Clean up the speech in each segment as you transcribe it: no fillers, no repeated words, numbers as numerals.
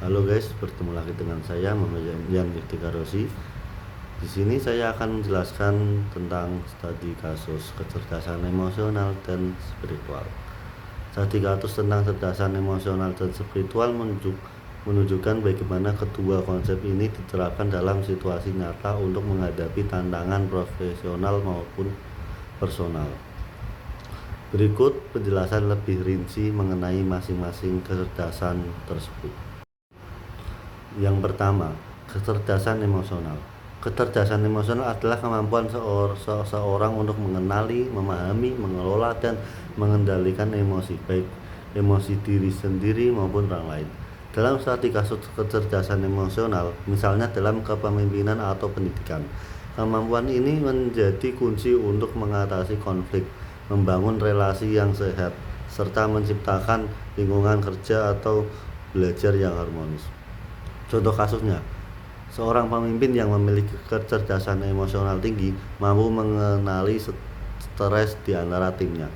Halo guys, bertemu lagi dengan saya Muhammad Yan Yustika Rosi. Di sini saya akan menjelaskan tentang studi kasus kecerdasan emosional dan spiritual. Studi kasus tentang kecerdasan emosional dan spiritual menunjukkan bagaimana kedua konsep ini diterapkan dalam situasi nyata untuk menghadapi tantangan profesional maupun personal. Berikut penjelasan lebih rinci mengenai masing-masing kecerdasan tersebut. Yang pertama, kecerdasan emosional. Kecerdasan emosional adalah kemampuan seseorang untuk mengenali, memahami, mengelola, dan mengendalikan emosi, baik emosi diri sendiri maupun orang lain. Dalam studi kasus kecerdasan emosional, misalnya dalam kepemimpinan atau pendidikan, kemampuan ini menjadi kunci untuk mengatasi konflik, membangun relasi yang sehat, serta menciptakan lingkungan kerja atau belajar yang harmonis. Contoh kasusnya, seorang pemimpin yang memiliki kecerdasan emosional tinggi mampu mengenali stres di antara timnya.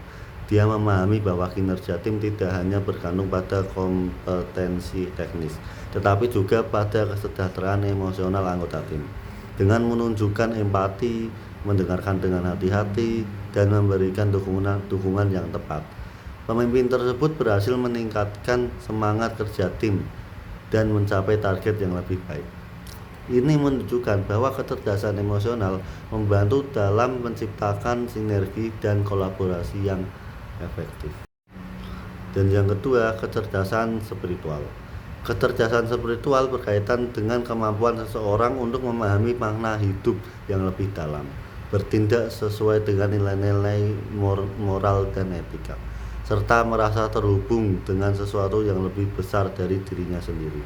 Dia memahami bahwa kinerja tim tidak hanya bergantung pada kompetensi teknis, tetapi juga pada kesejahteraan emosional anggota tim. Dengan menunjukkan empati, mendengarkan dengan hati-hati, dan memberikan dukungan yang tepat, pemimpin tersebut berhasil meningkatkan semangat kerja tim dan mencapai target yang lebih baik. Ini menunjukkan bahwa kecerdasan emosional membantu dalam menciptakan sinergi dan kolaborasi yang efektif. Dan yang kedua, kecerdasan spiritual. Kecerdasan spiritual berkaitan dengan kemampuan seseorang untuk memahami makna hidup yang lebih dalam, bertindak sesuai dengan nilai-nilai moral dan etika, serta merasa terhubung dengan sesuatu yang lebih besar dari dirinya sendiri.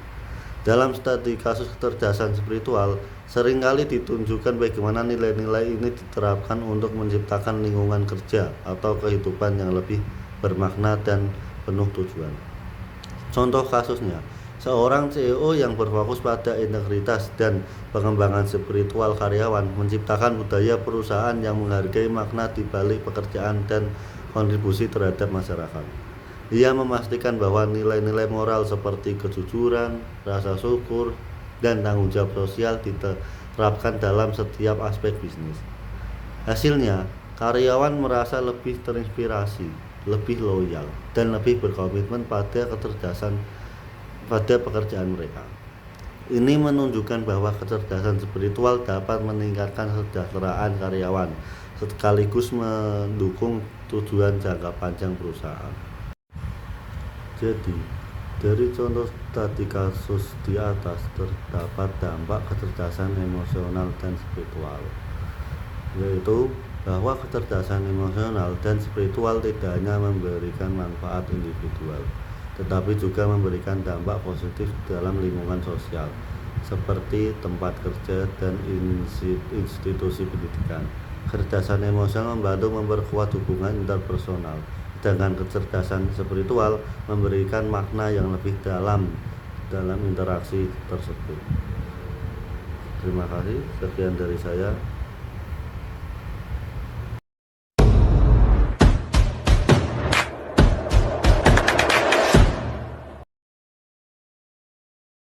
Dalam studi kasus kecerdasan spiritual, seringkali ditunjukkan bagaimana nilai-nilai ini diterapkan untuk menciptakan lingkungan kerja atau kehidupan yang lebih bermakna dan penuh tujuan. Contoh kasusnya, seorang CEO yang berfokus pada integritas dan pengembangan spiritual karyawan menciptakan budaya perusahaan yang menghargai makna di balik pekerjaan dan kontribusi terhadap masyarakat. Ia memastikan bahwa nilai-nilai moral seperti kejujuran, rasa syukur, dan tanggung jawab sosial diterapkan dalam setiap aspek bisnis. Hasilnya, karyawan merasa lebih terinspirasi, lebih loyal, dan lebih berkomitmen pada pekerjaan mereka. Ini menunjukkan bahwa kecerdasan spiritual dapat meningkatkan kesejahteraan karyawan, sekaligus mendukung tujuan jangka panjang perusahaan. Jadi, dari contoh studi kasus di atas terdapat dampak kecerdasan emosional dan spiritual, yaitu bahwa kecerdasan emosional dan spiritual tidak hanya memberikan manfaat individual, tetapi juga memberikan dampak positif dalam lingkungan sosial, seperti tempat kerja dan institusi pendidikan. Kecerdasan emosional membantu memperkuat hubungan interpersonal, sedangkan kecerdasan spiritual memberikan makna yang lebih dalam interaksi tersebut. Terima kasih, sekian dari saya.